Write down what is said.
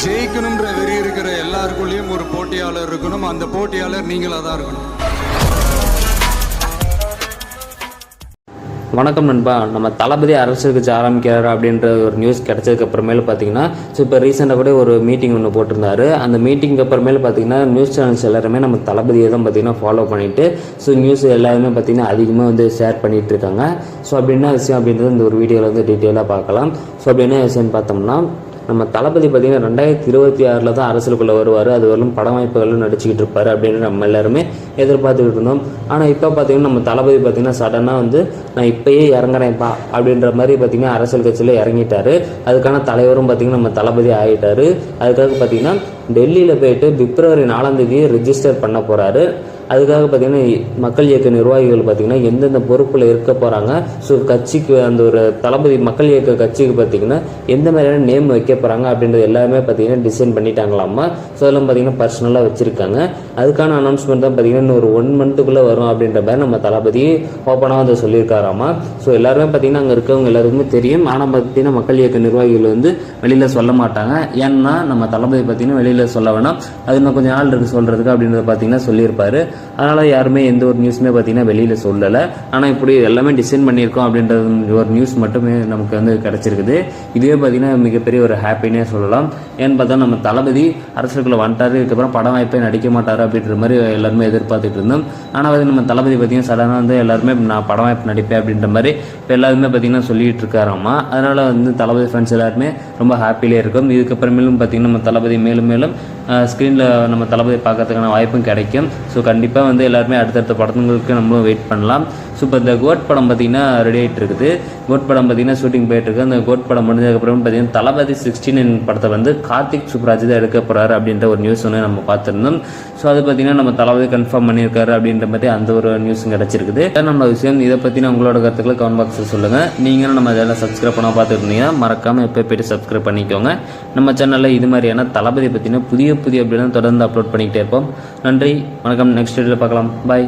ஜெயிக்கணும்ன்ற வெறி இருக்கிற எல்லாருக்குள்ளேயும் ஒரு போட்டியாளர் இருக்கணும். அந்த போட்டியாளர் நீங்களா தான் இருக்கணும். வணக்கம் நண்பா. நம்ம தளபதி அரசியல் கட்சி ஆரம்பிக்கிறார் அப்படின்ற ஒரு நியூஸ் கிடைச்சதுக்கு அப்புறமேல பார்த்தீங்கன்னா இப்போ ரீசெண்டாக கூட ஒரு மீட்டிங் ஒன்று போட்டிருந்தாரு. அந்த மீட்டிங்க்கு அப்புறமேல பார்த்தீங்கன்னா நியூஸ் சேனல்ஸ் எல்லாருமே நம்ம தளபதியை தான் பார்த்தீங்கன்னா ஃபாலோ பண்ணிட்டு நியூஸ் எல்லாருமே பார்த்தீங்கன்னா அதிகமாக ஷேர் பண்ணிட்டு இருக்காங்க. அப்படின்னா விஷயம் அப்படின்றது இந்த ஒரு வீடியோவில் டீட்டெயிலாக பார்க்கலாம். அப்படின்னா விஷயம்னு பார்த்தோம்னா நம்ம தளபதி பார்த்தீங்கன்னா 2026 தான் அரசியலுக்குள்ளே வருவார். அது வரலும் பட வாய்ப்புகளும் நடிச்சுக்கிட்டு இருப்பார் அப்படின்னு நம்ம எல்லாருமே எதிர்பார்த்துக்கிட்டு இருந்தோம். ஆனால் இப்போ பார்த்தீங்கன்னா நம்ம தளபதி பார்த்தீங்கன்னா சடனாக நான் இப்பயே இறங்குறேன்ப்பா அப்படின்ற மாதிரி பார்த்தீங்கன்னா அரசியல் கட்சியில் இறங்கிட்டாரு. அதுக்கான தலைவரும் பார்த்தீங்கன்னா நம்ம தளபதி ஆகிட்டாரு. அதுக்காக பார்த்தீங்கன்னா டெல்லியில் போயிட்டு பிப்ரவரி 4ஆம் தேதி ரெஜிஸ்டர் பண்ண போகிறாரு. அதுக்காக பார்த்தீங்கன்னா மக்கள் இயக்க நிர்வாகிகள் பார்த்தீங்கன்னா எந்தெந்த பொறுப்பில் இருக்க போகிறாங்க, கட்சிக்கு அந்த ஒரு தளபதி மக்கள் இயக்க கட்சிக்கு பார்த்தீங்கன்னா எந்த மாதிரியான நேம் வைக்க போகிறாங்க அப்படின்றது எல்லாமே பார்த்தீங்கன்னா டிசைன் பண்ணிட்டாங்களாமா. அதெல்லாம் பார்த்தீங்கன்னா பர்சனலாக வச்சுருக்காங்க. அதுக்கான அனௌன்ஸ்மெண்ட் தான் பார்த்தீங்கன்னா இன்னும் ஒரு 1 மந்த்துக்குள்ளே வரும் அப்படின்ற மாதிரி நம்ம தளபதி ஓப்பனாக சொல்லியிருக்காராமா. எல்லாருமே பார்த்தீங்கன்னா அங்கே இருக்கவங்க எல்லாருக்குமே தெரியும். ஆனால் பார்த்தீங்கன்னா மக்கள் இயக்க நிர்வாகிகள் வெளியில் சொல்ல மாட்டாங்க. ஏன்னா நம்ம தளபதி பார்த்தீங்கன்னா வெளியில் சொல்ல வேணாம், அது இன்னும் கொஞ்சம் நாள் இருக்குது சொல்கிறதுக்கு அப்படின்றத பார்த்தீங்கன்னா சொல்லியிருப்பாரு. அதனால் யாருமே எந்த ஒரு நியூஸுமே பார்த்தீங்கன்னா வெளியில் சொல்லலை. ஆனால் இப்படி எல்லாமே டிசைன் பண்ணியிருக்கோம் அப்படின்றது ஒரு நியூஸ் மட்டுமே நமக்கு கிடச்சிருக்குது. இதுவே பார்த்தீங்கன்னா மிகப்பெரிய ஒரு ஹாப்பினே சொல்லலாம். ஏன்னு பார்த்தா நம்ம தளபதி அரசுக்குள்ளே வந்துட்டாரு, இதுக்கப்புறம் படம் வாய்ப்பே நடிக்க மாட்டார் அப்படின்ற மாதிரி எல்லாருமே எதிர்பார்த்துட்டு இருந்தோம். ஆனால் நம்ம தளபதி பார்த்தீங்கன்னா சடனாக எல்லாருமே நான் படம் வாய்ப்பு நடிப்பேன் அப்படின்ற மாதிரி இப்போ எல்லாருமே பார்த்தீங்கன்னா சொல்லிட்டு இருக்காராமா. அதனால் தளபதி ஃபேன்ஸ் எல்லாருமே ரொம்ப ஹாப்பிலே இருக்கும். இதுக்கப்புறமேலும் பார்த்தீங்கன்னா நம்ம தளபதி மேலும் மேலும் ஸ்க்ரீனில் நம்ம தளபதி பார்க்கறதுக்கான வாய்ப்பும் கிடைக்கும். கண்டிப்பாக எல்லாருமே அடுத்தடுத்த படங்களுக்கு நம்மளும் வெயிட் பண்ணலாம். இப்போ இந்த கோட் படம் பார்த்தீங்கன்னா ரெடி ஆகிட்டு இருக்குது. கோட் படம் பார்த்தீங்கன்னா ஷூட்டிங் போயிட்டு இருக்கு. அந்த கோட் படம் முடிஞ்சதுக்கப்புறம் பார்த்தீங்கன்னா தளபதி 16 படத்தை கார்த்திக் சுப்ராஜ் தான் எடுக்க போகிறாரு அப்படின்ற ஒரு நியூஸ் நம்ம பார்த்துருந்தோம். அது பார்த்தீங்கன்னா நம்ம தளபதி கன்ஃபார்ம் பண்ணியிருக்காரு அப்படின்ற மாதிரி அந்த ஒரு நியூஸும் கிடச்சிருக்குது. நம்ம விஷயம் இதை பற்றின உங்களோட கருத்துக்களை கமெண்ட் பாக்ஸில் சொல்லுங்கள். நீங்களும் நம்ம இதெல்லாம் சப்ஸ்கிரைப் பண்ண பார்த்துட்டு இருந்தீங்கன்னா மறக்காமல் எப்போ போய்ட்டு சப்ஸ்கிரைப் பண்ணிக்கோங்க. நம்ம சேனலில் இது மாதிரியான தளபதி பற்றின புதிய அப்படின்னா தொடர்ந்து அப்லோட் பண்ணிக்கிட்டே இருப்போம். நன்றி, வணக்கம். நெக்ஸ்ட் வீடியோவில் பார்க்கலாம். பாய்.